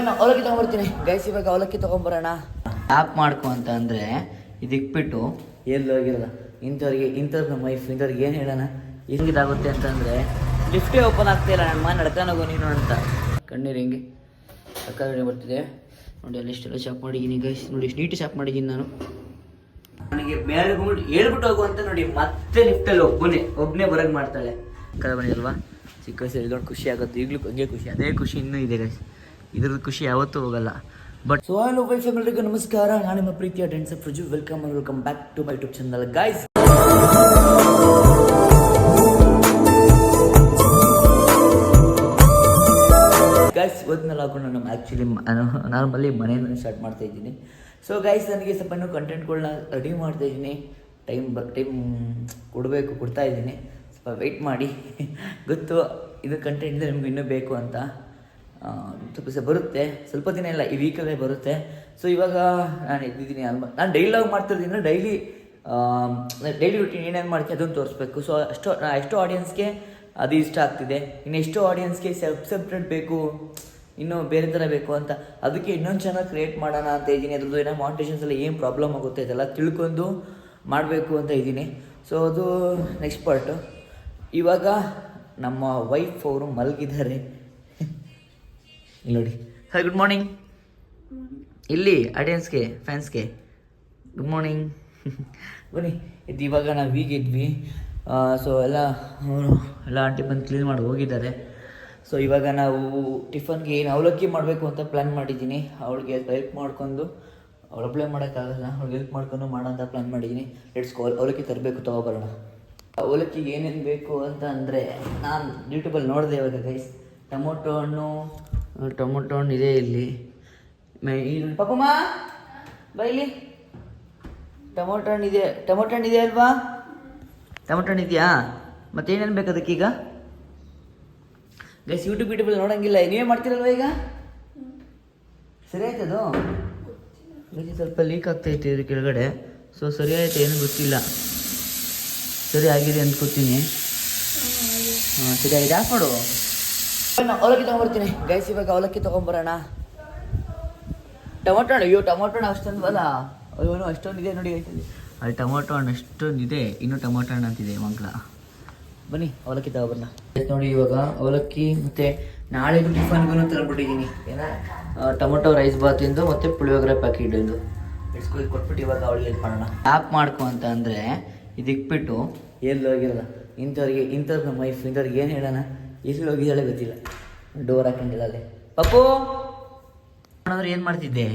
ಅವಲಕ್ಕಿ ತೊಗೊಂಬರ್ತೀನಿ ಗೈಸ್. ಇವಾಗ ಅವಲಕ್ಕಿ ತೊಗೊಂಬರೋಣ. ಆ್ಯಪ್ ಮಾಡ್ಕೊ ಅಂತ ಅಂದರೆ ಇದಿಕ್ಬಿಟ್ಟು ಎಲ್ಲಿ ಹೋಗಿರಲ್ಲ. ಇಂಥವ್ರಿಗೆ ನಮ್ಮ ವೈಫ್ ಇಂಥವ್ರಿಗೆ ಏನು ಹೇಳೋಣ, ಹಿಂಗಿದಾಗುತ್ತೆ ಅಂತಂದರೆ ಲಿಫ್ಟೇ ಓಪನ್ ಆಗ್ತಾಯಿಲ್ಲ. ನನ್ನ ಮನೆ ನಡ್ಕೊಂಡೋಗೋ ನೀನು ಅಂತ ಕಣ್ಣೀರು ಹಿಂಗೆ ಸಕ್ಕರೆ ಬರ್ತಿದೆ ನೋಡಿ. ಅಲ್ಲಿ ಇಷ್ಟೆಲ್ಲ ಶಾಪ್ ಮಾಡಿದ್ದೀನಿ ಗೈಸ್. ನೋಡಿ ಎಷ್ಟು ನೀಟ್ ಶಾಪ್ ಮಾಡಿದ್ದೀನಿ ನಾನು. ನನಗೆ ಮೇಲೆ ಹೇಳ್ಬಿಟ್ಟು ಹೋಗು ಅಂತ ನೋಡಿ, ಮತ್ತೆ ಲಿಫ್ಟಲ್ಲಿ ಒಬ್ಬನೇ ಬರೋಕ್ಕೆ ಮಾಡ್ತಾಳೆ. ಕಡೆ ಬನ್ನಿ ಅಲ್ವಾ, ಚಿಕ್ಕ ವಯಸ್ಸಲ್ಲಿ ದೊಡ್ಡ ಖುಷಿ ಆಗುತ್ತೆ. ಈಗಲೂ ಹಂಗೆ ಖುಷಿ, ಅದೇ ಖುಷಿ ಇನ್ನೂ ಇದೆ ಗೈಸ್. ಇದ್ರದ್ದು ಖುಷಿ ಯಾವತ್ತೂ ಹೋಗಲ್ಲ. ಬಟ್ ಸೊ ಹಲೋ ವೈಫ್ ಎಲ್ಲರಿಗೂ ನಮಸ್ಕಾರ. ನಾನು ನಿಮ್ಮ ಪ್ರೀತಿಯ dance Praju. Welcome back to my YouTube channel guys. Guys ಓದ್ನಲ್ಲಿ ಹಾಕೊಂಡು ನಾನು ಆ್ಯಕ್ಚುಲಿ ನಾರ್ಮಲಿ ಮನೆಯಿಂದ ಸ್ಟಾರ್ಟ್ ಮಾಡ್ತಾ ಇದ್ದೀನಿ. ಸೊ ಗೈಸ್ ನನಗೆ ಸ್ವಲ್ಪ ಇನ್ನೂ ಕಂಟೆಂಟ್ಗಳನ್ನ ರೆಡಿ ಮಾಡ್ತಾ ಇದ್ದೀನಿ. ಟೈಮ್ ಕೊಡ್ತಾ ಇದ್ದೀನಿ. ಸ್ವಲ್ಪ ವೆಯ್ಟ್ ಮಾಡಿ. ಗೊತ್ತು ಇದು ಕಂಟೆಂಟ್ ಇದೆ ನಿಮ್ಗೆ ಇನ್ನೂ ಬೇಕು ಅಂತ. ಸ್ವಲ್ಪ ದಿವಸ ಬರುತ್ತೆ, ಸ್ವಲ್ಪ ದಿನ ಇಲ್ಲ, ಈ ವೀಕಲ್ಲೇ ಬರುತ್ತೆ. ಸೊ ಇವಾಗ ನಾನು ಎದ್ದಿದ್ದೀನಿ. ನಾನು ಡೈಲಾಗ್ ಮಾಡ್ತಿರ್ತೀನಿ. ಡೈಲಿ ರೂಟೀನ್ ಏನೇನು ಮಾಡ್ತೀನಿ ಅದನ್ನು ತೋರಿಸ್ಬೇಕು. ಸೊ ಎಷ್ಟು ಆಡಿಯನ್ಸ್ಗೆ ಅದು ಇಷ್ಟ ಆಗ್ತಿದೆ, ಇನ್ನು ಎಷ್ಟು ಆಡಿಯನ್ಸ್ಗೆ ಸಬ್ಸ್ಕ್ರೈಬ್ ಬೇಕು, ಇನ್ನೂ ಬೇರೆ ಥರ ಬೇಕು ಅಂತ, ಅದಕ್ಕೆ ಇನ್ನೊಂದು ಚಾನಲ್ ಕ್ರಿಯೇಟ್ ಮಾಡೋಣ ಅಂತ ಇದ್ದೀನಿ. ಅದ್ರದ್ದು ಏನೋ ಮಾನಿಟೇಷನ್ಸ್ ಎಲ್ಲ ಏನು ಪ್ರಾಬ್ಲಮ್ ಆಗುತ್ತೆ ಅದೆಲ್ಲ ತಿಳ್ಕೊಂಡು ಮಾಡಬೇಕು ಅಂತ ಇದ್ದೀನಿ. ಸೊ ಅದು ನೆಕ್ಸ್ಟ್ ಪಾರ್ಟು. ಇವಾಗ ನಮ್ಮ ವೈಫ್ ಅವರು ಮಲಗಿದ್ದಾರೆ ಇಲ್ಲಿ ನೋಡಿ. Hi, good morning. ಇಲ್ಲಿ ಆಡಿಯನ್ಸ್ಗೆ ಫ್ಯಾನ್ಸ್ಗೆ ಗುಡ್ ಮಾರ್ನಿಂಗ್. ಬನ್ನಿ ಇದು ಇವಾಗ ನಾವು ಇದ್ವಿ. ಸೊ ಎಲ್ಲ ಆಂಟಿ ಬಂದು ಕ್ಲೀನ್ ಮಾಡಿ ಹೋಗಿದ್ದಾರೆ. ಸೊ ಇವಾಗ ನಾವು ಟಿಫನ್ಗೆ ಏನು ಅವಲಕ್ಕಿ ಮಾಡಬೇಕು ಅಂತ ಪ್ಲ್ಯಾನ್ ಮಾಡಿದ್ದೀನಿ. ಅವಳಿಗೆ ಹೆಲ್ಪ್ ಮಾಡ್ಕೊಂಡು, ಅವ್ಳು ಅಪ್ಲೈ ಮಾಡೋಕ್ಕಾಗಲ್ಲ, ಅವ್ಳಿಗೆ ಹೆಲ್ಪ್ ಮಾಡ್ಕೊಂಡು ಮಾಡೋಂಥ ಪ್ಲ್ಯಾನ್ ಮಾಡಿದ್ದೀನಿ. ಅವಲಕ್ಕಿ ತರಬೇಕು, ತೊಗೊಬರೋಣ. ಅವಲಕ್ಕಿಗೆ ಏನೇನು ಬೇಕು ಅಂತ ಅಂದರೆ ನಾನು ಯೂಟ್ಯೂಬಲ್ಲಿ ನೋಡಿದೆ ಇವಾಗ ಗೈಸ್. ಟೊಮೊಟೊ ಹಣ್ಣು ಇದೆ ಇಲ್ಲಿ. ಪಾಪಮ್ಮ ಬಾ ಇಲ್ಲಿ. ಟೊಮೊಟೊ ಹಣ್ಣು ಇದೆ ಅಲ್ವಾ? ಟೊಮೊಟೊ ಹಣ್ಣು ಇದೆಯಾ? ಮತ್ತೇನೇನು ಬೇಕು ಅದಕ್ಕೀಗ ಗೈಸ್? ಯೂಟ್ಯೂಬ್ ನೋಡೋಂಗಿಲ್ಲ, ನೀವೇ ಮಾಡ್ತೀರಲ್ವ ಈಗ? ಸರಿ ಆಯ್ತದು ಗೈಸ್. ಸ್ವಲ್ಪ ಲೀಕ್ ಆಗ್ತೈತೆ ಇದು ಕೆಳಗಡೆ. ಸೊ ಸರಿ ಆಯ್ತು, ಏನು ಗೊತ್ತಿಲ್ಲ. ಸರಿ ಆಗಿದೆ ಅಂದ್ಕೊತೀನಿ. ಸರಿ ಆಗಿದೆ, ಆಫ್ ಮಾಡು. ಅವಲಕ್ಕಿ ತೊಗೊಂಬರ್ತೀನಿ ಗೈಸ್. ಇವಾಗ ಅವಲಕ್ಕಿ ತೊಗೊಂಬರೋಣ. ಟೊಮೊಟೊ ಹಣ್ಣು ಅಷ್ಟೊಂದಲ್ಲ, ಅಷ್ಟೊಂದಿದೆ ನೋಡಿ ಗೈಸ್. ಅಲ್ಲಿ ಟೊಮೊಟೊ ಹಣ್ಣು ಅಷ್ಟೊಂದಿದೆ, ಇನ್ನೂ ಟೊಮೊಟೊ ಹಣ್ಣು ಅಂತಿದೆ ಮಕ್ಕಳ. ಬನ್ನಿ ಅವಲಕ್ಕಿ ತಗೊಬರೋಣ ನೋಡಿ. ಇವಾಗ ಅವಲಕ್ಕಿ ಮತ್ತು ನಾಳೆದು ಟಿಫನ್ಗೂ ತಂದ್ಬಿಟ್ಟಿದ್ದೀನಿ. ಟೊಮೊಟೊ ರೈಸ್ ಬಾತಿಂದು ಮತ್ತು ಪುಳಿಯೋಗರೆ ಪ್ಯಾಕೆಟಿಂದು ಕೊಟ್ಬಿಟ್ಟು ಇವಾಗ ಅವಳಿಗೆ ಹೆಲ್ಪ್ ಮಾಡೋಣ. ಆ್ಯಪ್ ಮಾಡ್ಕೊ ಅಂತ ಅಂದರೆ ಇದಿಕ್ಬಿಟ್ಟು ಎಲ್ಲಿ ಹೋಗಿರಲ್ಲ. ಇಂಥವ್ರಿಗೆ ನಮ್ಮ ವೈಫ್ ಇಂಥವ್ರಿಗೆ ಏನು ಹೇಳೋಣ, ಎಲ್ಲಿ ಹೋಗಿದ್ದಾಳೆ ಗೊತ್ತಿಲ್ಲ. ಡೋರ್ ಹಾಕೊಂಡಿಲ್ಲ ಅಲ್ಲೇ. ಪಪ್ಪು ಅಂದ್ರೆ ಏನು ಮಾಡ್ತಿದ್ದೆ?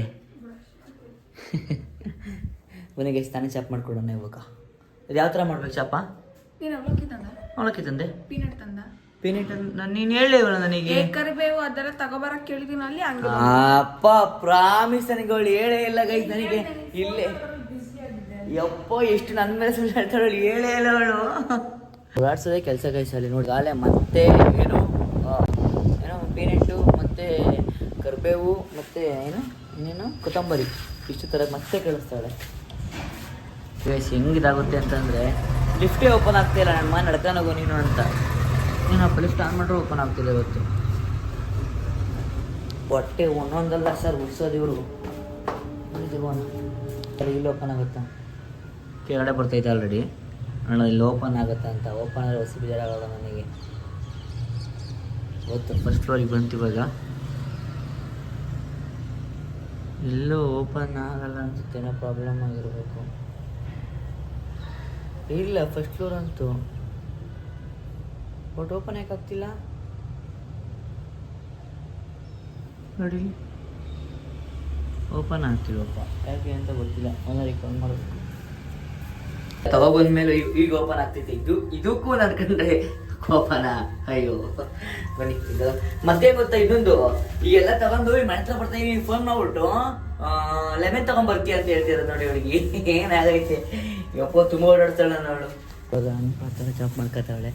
ಮನೆಗೆ ತಾನೇ ಚಾಪ್ ಮಾಡ್ಕೊಡೋಣ ಇವಾಗ. ಇದು ಯಾವ ಥರ ಮಾಡ್ಬೇಕು ಚಾಪ? ಅವಲಕ್ಕಿ ತಂದೆ, ಪೀನಟ್ ನೀನು ಹೇಳಿವಲ್ಲ ನನಗೆ. ಕರಿಬೇವು ಅದೆಲ್ಲ ತಗೋಬರಕ್ಕೆ ಕೇಳಿದೀನಿ ಅಲ್ಲಿ. ಅಪ್ಪ ಪ್ರಾಮಿಸ್ ನನಗೆ ಅವಳು ಹೇಳೇ ಇಲ್ಲ ಗೈಸ್. ನನಗೆ ಇಲ್ಲೇ ಯಪ್ಪ ಎಷ್ಟು ನನ್ನ ಮೇಲೆ ಸುಳ್ಳು ಹೇಳ್ತಾಳೆ. ಹೇಳೇ ಇಲ್ಲ ಅವಳು. ಓಡಾಡ್ಸೋದೇ ಕೆಲಸ ಗೈಸ್ ಅಲ್ಲಿ ನೋಡಿ. ಆಲೆ ಮತ್ತೆ ಏನೋ ಪೀನಟ್ಟು ಮತ್ತು ಕರಿಬೇವು ಮತ್ತು ಇನ್ನೇನು ಕೊತ್ತಂಬರಿ ಇಷ್ಟು ಥರ ಮತ್ತೆ ಕಳಿಸ್ತಾಳೆ ಗೈಸ್. ಹೆಂಗಿದಾಗುತ್ತೆ ಅಂತಂದರೆ ಲಿಫ್ಟೇ ಓಪನ್ ಆಗ್ತಾಯಿಲ್ಲ. ನನ್ನ ಮನೆ ನಡ್ಕೊಂಡೋಗೋ ನೀನು ಅಂತ. ನೀನಪ್ಪ ಲಿಫ್ಟ್ ಆನ್ ಮಾಡ್ರೆ ಓಪನ್ ಆಗ್ತಿಲ್ಲ ಇವತ್ತು. ಹೊಟ್ಟೆ ಒಂದೊಂದಲ್ಲ ಸರ್ ಉಡ್ಸೋದು ಇವರು. ಇಲ್ಲಿ ಓಪನ್ ಆಗುತ್ತಾ? ಕೆಳಗಡೆ ಬರ್ತೈತೆ ಆಲ್ರೆಡಿ. ಅಣ್ಣ ಇಲ್ಲಿ ಓಪನ್ ಆಗುತ್ತಾ ಅಂತ. ಓಪನ್ ಆದರೆ ಹೊಸ ಬೇಜಾರಾಗಲ್ಲ ನನಗೆ ಗೊತ್ತು. ಫಸ್ಟ್ ಫ್ಲೋರಿಗೆ ಬಂತು ಇವಾಗ. ಎಲ್ಲೂ ಓಪನ್ ಆಗಲ್ಲ ಅನ್ಸುತ್ತೆ, ಏನೋ ಪ್ರಾಬ್ಲಮ್ ಆಗಿರಬೇಕು. ಇಲ್ಲ ಫಸ್ಟ್ ಫ್ಲೋರ್ ಅಂತೂ ಬಟ್ ಓಪನ್ ಯಾಕೆ ಆಗ್ತಿಲ್ಲ ನೋಡಿ. ಓಪನ್ ಆಗ್ತಿಲ್ಲಪ್ಪ, ಯಾಕೆ ಅಂತ ಗೊತ್ತಿಲ್ಲ. ಒಂದರಿ ಫೋನ್ ಮಾಡಬೇಕು. ತಗೊಬಂದ್ಮೇಲೆ ಈಗ ಓಪನ್ ಆಗ್ತೈತೆ. ಇದಕ್ಕೂ ನನ್ನ ಕಂಡ್ರೆ ಓಪನ. ಅಯ್ಯೋ ಬನ್ನಿ. ಇದು ಮತ್ತೆ ಗೊತ್ತಾ ಇನ್ನೊಂದು, ಈಗೆಲ್ಲ ತಗೊಂಡು ಮನೆ ಹತ್ರ ಬರ್ತಾ ಇದೀನಿ. ಫೋನ್ ಮಾಡ್ಬಿಟ್ಟು ಲೆಮನ್ ತಗೊಂಡ್ಬರ್ತೀಯ ಅಂತ ಹೇಳ್ತಿರೋದು ನೋಡಿ. ಅವಳಿಗೆ ಏನಾಗೈತೆ ಯಪ್ಪ, ತುಂಬ ಓಡಾಡ್ತಾಳೆ ಅವಳು. ಇವಾಗ ಅನ್ಪಾಡ್ತಾಳೆ, ಚಾಪ್ ಮಾಡ್ಕೊತಾವಳೆ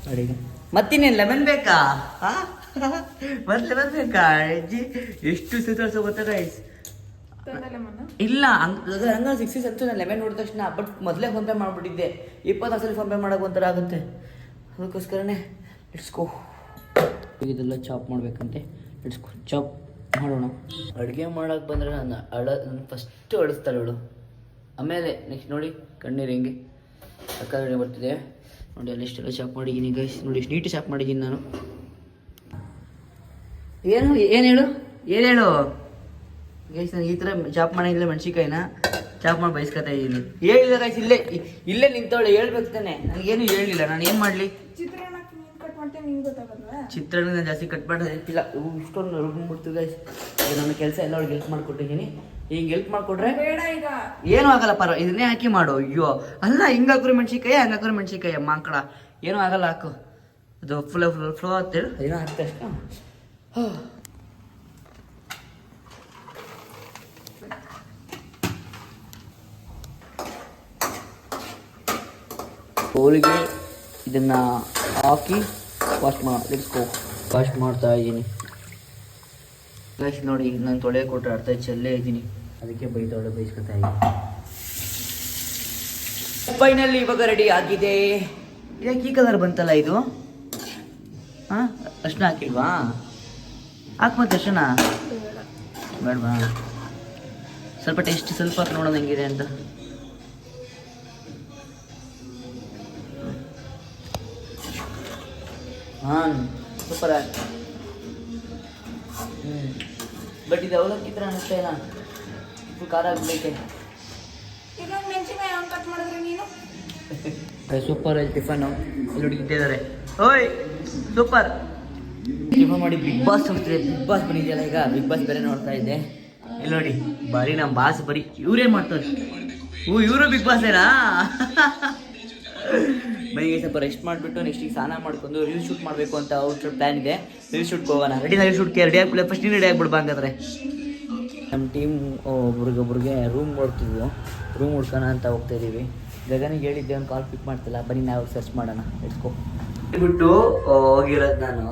ನೋಡಿ. ಮತ್ತಿನ್ನೇನು ಲೆಮನ್ ಬೇಕಾ? ಮತ್ತೆ ಲೆಮನ್ ಬೇಕಾ? ಅಜ್ಜಿ ಎಷ್ಟು ಸುತ್ತಾಡ್ಸೋ ಗೊತ್ತಾ ಗೈಸ್. ಇಲ್ಲ ಹಂಗ 6 ಅಂತ ನಾನು ಲೆಮನ್ ನೋಡಿದ ತಕ್ಷಣ. ಬಟ್ ಮೊದಲೇ ಫೋನ್ಪೇ ಮಾಡಿಬಿಟ್ಟಿದ್ದೆ. 20 ಸಲ ಫೋನ್ಪೇ ಮಾಡೋಕೆ ಒಂಥರ ಆಗುತ್ತೆ. ಅದಕ್ಕೋಸ್ಕರನೇ ಲೆಟ್ಸ್ ಗೋ. ಇದೆಲ್ಲ ಚಾಪ್ ಮಾಡಬೇಕಂತೆ. Let's go chop. ಮಾಡೋಣ. ಅಡುಗೆ ಮಾಡೋಕ್ಕೆ ಬಂದರೆ ನಾನು ಫಸ್ಟು ಅಳಿಸ್ತಾಳೆ ಅವಳು. ಆಮೇಲೆ ನೆಕ್ಸ್ಟ್ ನೋಡಿ ಕಣ್ಣೀರು ಹೆಂಗೆ ಅಕ್ಕ ಬರ್ತಿದೆ ನೋಡಿ. ಅಲ್ಲಿ ಇಷ್ಟೆಲ್ಲ ಶಾಪ್ ಮಾಡಿದ್ದೀನಿ ಗೈಸ್ ನೋಡಿ, ಎಷ್ಟು ನೀಟ್ ಶಾಪ್ ಮಾಡಿದ್ದೀನಿ ನಾನು. ಏನು ಹೇಳು ಗೈಸ್, ನಾನು ಈ ಥರ ಚಾಪ್ ಮಾಡಿಲ್ಲ ಮೆಣಸಿಕಾಯಿನ ಚಾಪ್ ಮಾಡಿ ಬಯಸ್ಕೊತಾ ಇದ್ದೀನಿ. ಹೇಳಿಲ್ಲ ಗೈಸ್, ಇಲ್ಲೇ ನಿಂತವಳೆ ಹೇಳ್ಬೇಕು ತಾನೆ, ನನಗೇನು ಹೇಳಿಲ್ಲ. ನಾನು ಏನು ಮಾಡಲಿ? ಚಿತ್ರಾನ್ನ ನಾನು ಜಾಸ್ತಿ ಕಟ್ ಮಾಡೋದಿಲ್ಲ, ಇಷ್ಟೊಂದು ರುಬ್ಬಿಡ್ತೀವಿ ಗೈಸ್. ನನ್ನ ಕೆಲಸ ಎಲ್ಲ ಅವ್ಳಿಗೆ ಹೆಲ್ಪ್ ಮಾಡಿಕೊಟ್ಟಿದ್ದೀನಿ. ಹಿಂಗೆ ಹೆಲ್ಪ್ ಮಾಡಿಕೊಟ್ರೆ ಏನೂ ಆಗಲ್ಲ, ಇದನ್ನೇ ಹಾಕಿ ಮಾಡು. ಅಯ್ಯೋ ಅಲ್ಲ, ಹಿಂಗೆ ಹಾಕೋರು ಮೆಣಸಿಕಾಯಿ, ಹಂಗೆ ಹಾಕೋರು ಮೆಣಸಿಕಾಯಿ ಮಕ್ಕಳ ಏನೂ ಆಗಲ್ಲ, ಹಾಕು. ಅದು ಫ್ಲೋ ಅಂತೇಳಿ ಏನೋ ಹಾಕ್ತಾ ಅಷ್ಟ. ಹೋಳಿಗೆ ಇದನ್ನು ಹಾಕಿ ವಾಶ್ ಮಾಡ್ತಾ ಇದ್ದೀನಿ ಗೈಸ್. ನೋಡಿ ನಾನು ತೊಳೆ ಕೊಟ್ಟರೆ ಅರ್ಥ ಚೆಲ್ಲೇ ಇದ್ದೀನಿ, ಅದಕ್ಕೆ ಬೈಸ್ಕೊತಾ ಇದ್ದೀನಿ. ಫೈನಲಿ ಇವಾಗ ರೆಡಿ ಆಗಿದೆ. ಯಾಕೆ ಈ ಕಲರ್ ಬಂತಲ್ಲ ಇದು? ಹಾಂ, ಅರ್ಶಿನ ಹಾಕಿಲ್ವಾ? ಹಾಕಿ ಮತ್ತೆ ಅರ್ಶಿನ ಬೇಡವಾ? ಸ್ವಲ್ಪ ಟೇಸ್ಟ್ ಸ್ವಲ್ಪ ಹಾಕಿ ನೋಡೋದು ಹೆಂಗಿದೆ ಅಂತ. ಹಾಂ, ಸೂಪರ್. ಬಟ್ ಇದು ಅವಲಕ್ಕಿ ಥರ ಅನ್ನಿಸ್ತಾ ಇಲ್ಲ, ಫುಲ್ ಖಾರ ಆಗಬೇಕೆ. ಸೂಪರ್ ಅಲ್ಲಿ ಟಿಫನ್ನು ಅಲ್ಲಿ ಹುಡುಗಿದ್ದಾರೆ. ಓಯ್ ಸೂಪರ್ ಟಿಫನ್ ಮಾಡಿ ಬಿಗ್ ಬಾಸ್ ಹೋಗ್ತಿದೆ. ಬಿಗ್ ಬಾಸ್ ಬಂದಿದೆಯಲ್ಲ ಈಗ, ಬಿಗ್ ಬಾಸ್ ಬೇರೆ ನೋಡ್ತಾ ಇದ್ದೆ. ಇಲ್ಲಿ ನೋಡಿ ಬರೀ ನಮ್ಮ ಬಾಸ್ ಬರೀ ಇವ್ರೇನು ಮಾಡ್ತಾರೆ? ಇವರು ಬಿಗ್ ಬಾಸ್ ಏನಾ? ಮನೆಗೆ ಸ್ವಲ್ಪ ರೆಸ್ಟ್ ಮಾಡಿಬಿಟ್ಟು ನೆಕ್ಸ್ಟ್ ಈಗ ಸ್ನಾನ ಮಾಡ್ಕೊಂಡು ರೀಲ್ ಶೂಟ್ ಮಾಡಬೇಕು ಅಂತ ಔಟ್ ಪ್ಲ್ಯಾನ್ ಇದೆ. ರೀಲ್ ಶೂಟ್ಗೆ ಹೋಗೋಣ. ರೀಲ್ ಶೂಟ್ಗೆ ರೆಡಿ ಆಗ್ಬಿಡ, ಫಸ್ಟ್ ನೀನು ರೆಡಿ ಆಗ್ಬಿಡ್ಬಾ ಹಂಗಾದ್ರೆ. ನಮ್ಮ ಟೀಮ್ ಒಬ್ರಿಗೆ ರೂಮ್ ನೋಡ್ತಿದ್ವು, ರೂಮ್ ಹುಡ್ಕೋಣ ಅಂತ ಹೋಗ್ತಾ ಇದ್ದೀವಿ. ಗಗನಿಗೆ ಹೇಳಿದ್ದೆ ಒಂದು ಕಾಲ್ ಪಿಕ್ ಮಾಡ್ತಿಲ್ಲ, ಬನ್ನಿ ನಾವು ಸರ್ಚ್ ಮಾಡೋಣ. ಎಡ್ಸ್ಕೊ ಬಿಟ್ಟು ಹೋಗಿರೋದು ನಾನು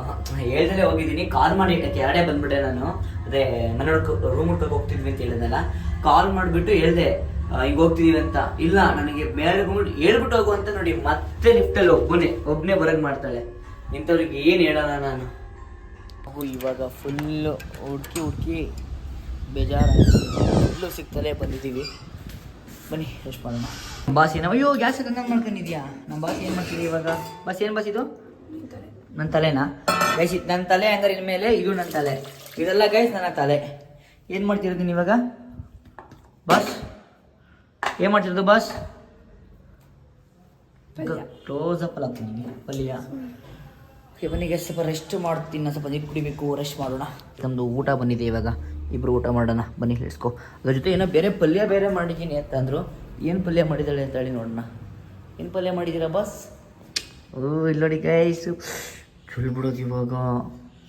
ಹೇಳ್ದಲ್ಲೇ ಹೋಗಿದ್ದೀನಿ. ಕಾಲ್ ಮಾಡಿ ಎರಡೇ ಬಂದ್ಬಿಟ್ಟೆ ನಾನು. ಅದೇ ಮನೆ ರೂಮ್ ಹುಡ್ಕೋಕೆ ಹೋಗ್ತಿದ್ವಿ ಅಂತ ಹೇಳಿದ್ನಲ್ಲ, ಕಾಲ್ ಮಾಡಿಬಿಟ್ಟು ಹೇಳಿದೆ ಹಿಂಗೆ ಹೋಗ್ತಿದೀವಿ ಅಂತ. ಇಲ್ಲ ನನಗೆ ಮೇಲೆ ಹೇಳ್ಬಿಟ್ಟು ಹೋಗು ಅಂತ. ನೋಡಿ ಮತ್ತೆ ಲಿಫ್ಟಲ್ಲಿ ಒಬ್ಬನೇ ಬರೋಂಗೆ ಮಾಡ್ತಾಳೆ. ಇಂಥವ್ರಿಗೆ ಏನು ಹೇಳೋಣ ನಾನು. ಇವಾಗ ಫುಲ್ಲು ಹುಡುಕಿ ಬೇಜಾರು ಫುಲ್ಲು ಸಿಗ್ತಲೇ ಬಂದಿದ್ದೀವಿ. ಬನ್ನಿ ರೆಸ್ಟ್ ಮಾಡೋಣ. ಬಾಸ್ ಏನೋ ಅಯ್ಯೋ ಗ್ಯಾಸ್ ಹಂಗೆ ಮಾಡ್ಕೊಂಡಿದ್ಯಾ? ನಮ್ಮ ಬಾಸ್ ಏನು ಮಾಡ್ತೀವಿ ಇವಾಗ? ಬಾಸ್ ಏನು ಬಾಸ್ ಇದು? ನನ್ನ ತಲೆನಾ ಗೈಸ್? ನನ್ನ ತಲೆ ಹಂಗಾರೆ ಇನ್ಮೇಲೆ ಇದು ನನ್ನ ತಲೆ, ಇದೆಲ್ಲ ಗೈಸ್ ನನ್ನ ತಲೆ. ಏನು ಮಾಡ್ತಿರೋದು ಇವಾಗ ಬಾಸ್? ಏನು ಮಾಡ್ತಿರೋದು ಬಾಸ್? ಕ್ಲೋಸ್ ಅಪ್ ಅಲ್ಲಿ ಹಾಕ್ತೀನಿ ಪಲ್ಯ. ಓಕೆ ಬನ್ನಿ ಗೈಸ್, ಸ್ವಲ್ಪ ರೆಸ್ಟ್ ಮಾಡ್ತೀನಿ, ನಾನು ಸ್ವಲ್ಪ ನೀರು ಕುಡಿಬೇಕು, ರೆಸ್ಟ್ ಮಾಡೋಣ. ನಮ್ಮದು ಊಟ ಬಂದಿದೆ ಇವಾಗ, ಇಬ್ಬರು ಊಟ ಮಾಡೋಣ ಬನ್ನಿ ಲೆಟ್ಸ್ಕೋ. ಅದ್ರ ಜೊತೆ ಏನೋ ಪಲ್ಯ ಬೇರೆ ಮಾಡಿದ್ದೀನಿ ಅಂತ ಅಂದರು. ಏನು ಪಲ್ಯ ಮಾಡಿದ್ದಾಳೆ ಅಂತ ಹೇಳಿ ನೋಡೋಣ. ಏನು ಪಲ್ಯ ಮಾಡಿದ್ದೀರಾ ಬಾಸ್? ಓ ಇಲ್ಲ ನೋಡಿ ಗೈಸ್, ಚುಲ್ ಬಿಡೋದು ಇವಾಗ.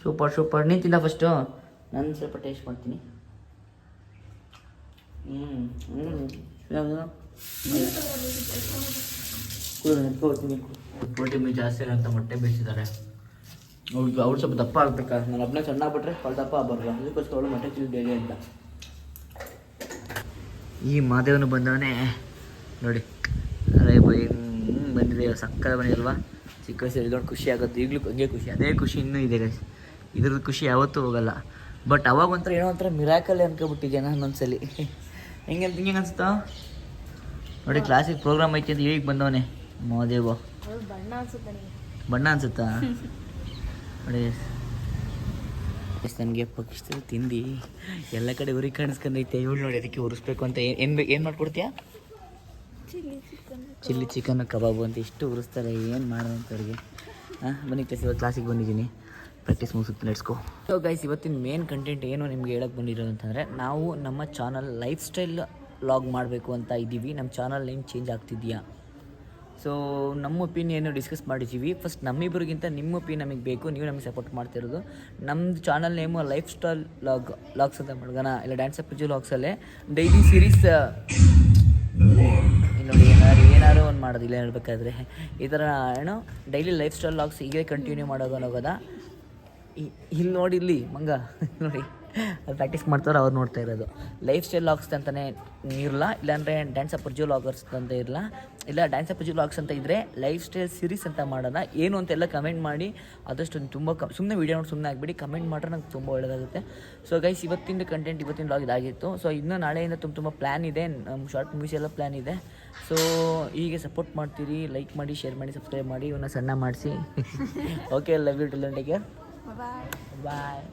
ಸೂಪರ್. ನೀನು ತಿನ್ನ ಫಸ್ಟು, ನಾನು ಸ್ವಲ್ಪ ಟೇಸ್ಟ್ ಮಾಡ್ತೀನಿ. ಪ್ರೋಟೀನ್ ಜಾಸ್ತಿ ಅಂತ ಮೊಟ್ಟೆ ಬೇಯಿಸಿದ್ದಾರೆ. ಅವ್ರು ಸ್ವಲ್ಪ ದಪ್ಪ ಆಗ್ಬೇಕಾ? ನಾನು ಒಬ್ಬನೇ ಸಣ್ಣ ಆಗ್ಬಿಟ್ರೆ ಅವ್ರು ದಪ್ಪ ಆಗ್ಬಾರ್ದು, ಅದಕ್ಕೋಸ್ಕರ ಅವಳು ಮೊಟ್ಟೆ ತಿಂದು ಡೈಲಿ ಅಂತ. ಈ ಮಾದೇವನು ಬಂದವನೇ ನೋಡಿ. ಅರೆ ಬೈ ಬಂದಿದೆ, ಸಕ್ಕರೆ ಬಂದಿಲ್ವಾ? ಚಿಕ್ಕ ವಯಸ್ಸಲ್ಲಿ ಇದೊಂದು ಖುಷಿ ಆಗುತ್ತೆ. ಈಗಲೂ ಹಂಗೆ ಖುಷಿ, ಅದೇ ಖುಷಿ ಇನ್ನೂ ಇದೆ ಗೈಸ್. ಇದ್ರದ್ದು ಖುಷಿ ಯಾವತ್ತೂ ಹೋಗಲ್ಲ. ಬಟ್ ಅವಾಗ ಒಂಥರ ಏನೋ ಒಂಥರ ಮಿರಾಕಲ್ಲೇ ಅನ್ಕೊಬಿಟ್ಟಿದ್ದೆ ನಾನು ಒಂದ್ಸಲಿ. ಹೆಂಗೆ ಅನ್ಸುತ್ತಾ ನೋಡಿ? ಕ್ಲಾಸಿಗೆ ಪ್ರೋಗ್ರಾಮ್ ಐತಿ ಅಂತ ಈಗ ಬಂದವನೇ ಮಾದೇವ. ಬಣ್ಣ ಅನ್ಸುತ್ತಾ ನೋಡಿ? ನನಗೆ ಪಕ್ಷದಲ್ಲಿ ತಿಂದು ಎಲ್ಲ ಕಡೆ ಉರಿ ಕಾಣಿಸ್ಕೊಂಡೈತೆ. ಇವಳು ನೋಡಿ ಅದಕ್ಕೆ ಉರಿಸ್ಬೇಕು ಅಂತ ಏನು ಮಾಡ್ಕೊಡ್ತೀಯಾ? ಚಿಲ್ಲಿ ಚಿಕನ್ ಕಬಾಬು ಅಂತ ಇಷ್ಟು ಉರಿಸ್ತಾರೆ. ಏನು ಮಾಡೋದಂಥವ್ರಿಗೆ. ಬನ್ನಿ ಕ್ಲಾಸಿಗೆ ಬಂದಿದ್ದೀನಿ, ಪ್ರಾಕ್ಟೀಸ್ ಮುಗಿಸುತ್ತೆ. ಲೆಟ್ಸ್ಕೋ. ಸೊ ಗೈಸ್, ಇವತ್ತಿನ ಮೇನ್ ಕಂಟೆಂಟ್ ಏನು ನಿಮ್ಗೆ ಹೇಳಕ್ಕೆ ಬಂದಿರೋದು ಅಂತಂದರೆ, ನಾವು ನಮ್ಮ ಚಾನಲ್ ಲೈಫ್ ಸ್ಟೈಲ್ ವ್ಲಾಗ್ ಮಾಡಬೇಕು ಅಂತ ಇದ್ದೀವಿ. ನಮ್ಮ ಚಾನಲ್ ನೇಮ್ ಚೇಂಜ್ ಆಗ್ತಿದೆಯಾ? ಸೊ ನಮ್ಮ ಒಪಿನಿಯನ್ನು ಡಿಸ್ಕಸ್ ಮಾಡಿದ್ದೀವಿ. ಫಸ್ಟ್ ನಮ್ಮಿಬ್ಬರಿಗಿಂತ ನಿಮ್ಮ ಒಪಿನಿಯನ್ ನಮಗೆ ಬೇಕು, ನೀವು ನಮಗೆ ಸಪೋರ್ಟ್ ಮಾಡ್ತಿರೋದು. ನಮ್ಮದು channel name life style vlogs ಅಂತ ಮಾಡೋಣ, ಇಲ್ಲ ಡ್ಯಾನ್ಸ್ ಅಪ್ ಲಾಗ್ಸಲ್ಲೇ ಡೈಲಿ ಸೀರೀಸ್ ನೋಡಿ. ಏನಾದ್ರು ಒಂದು ಮಾಡೋದಿಲ್ಲ ಹೇಳ್ಬೇಕಾದ್ರೆ ಈ ಥರ ಏನೋ ಡೈಲಿ ಲೈಫ್ ಸ್ಟೈಲ್ ಲಾಗ್ಸ್ ಹೀಗೆ ಕಂಟಿನ್ಯೂ ಹೋಗೋದಾ? ಇಲ್ಲಿ ನೋಡಿ, ಇಲ್ಲಿ ಮಂಗ ನೋಡಿ ಅದು ಪ್ರಾಕ್ಟೀಸ್ ಮಾಡ್ತಾರೆ ಅವ್ರು ನೋಡ್ತಾ ಇರೋದು. ಲೈಫ್ ಸ್ಟೈಲ್ ಲಾಗ್ಸ್ ಅಂತಲೇ ಇರಲ್ಲ, ಇಲ್ಲಾಂದರೆ ಡ್ಯಾನ್ಸ್ ಅಪ್ ಪರ್ಜು ಲಾಗರ್ಸ್ ಅಂತ ಇರಲ್ಲ, ಇಲ್ಲ ಡ್ಯಾನ್ಸ್ ಅಪ್ ಪರ್ಜು ಲಾಗ್ಸ್ ಅಂತ ಇದ್ದರೆ ಲೈಫ್ ಸ್ಟೈಲ್ ಸೀರೀಸ್ ಅಂತ ಮಾಡೋಣ. ಏನು ಅಂತೆಲ್ಲ ಕಮೆಂಟ್ ಮಾಡಿ. ಆದಷ್ಟು ತುಂಬ ಸುಮ್ಮನೆ ವೀಡಿಯೋ ನೋಡಿ ಸುಮ್ಮನೆ ಆಗಿಬಿಡಿ, ಕಮೆಂಟ್ ಮಾಡ್ರೆ ನಂಗೆ ತುಂಬ ಒಳ್ಳೆಯದಾಗುತ್ತೆ. ಸೊ ಗೈಸ್, ಇವತ್ತಿನ ಕಂಟೆಂಟ್ ಇವತ್ತಿನ ಲಾಗ್ ಇದಾಗಿತ್ತು. ಸೊ ಇನ್ನೂ ನಾಳೆಯಿಂದ ತುಂಬ ಪ್ಲ್ಯಾನ್ ಇದೆ, ನಮ್ಮ ಶಾರ್ಟ್ ಮೂವೀಸ್ ಎಲ್ಲ ಪ್ಲ್ಯಾನ್ ಇದೆ. ಸೊ ಹೀಗೆ ಸಪೋರ್ಟ್ ಮಾಡ್ತೀರಿ, ಲೈಕ್ ಮಾಡಿ, ಶೇರ್ ಮಾಡಿ, ಸಬ್ಸ್ಕ್ರೈಬ್ ಮಾಡಿ, ಇವನ್ನ ಸಣ್ಣ ಮಾಡಿಸಿ. Okay, love you, till then take care, bye. Bye.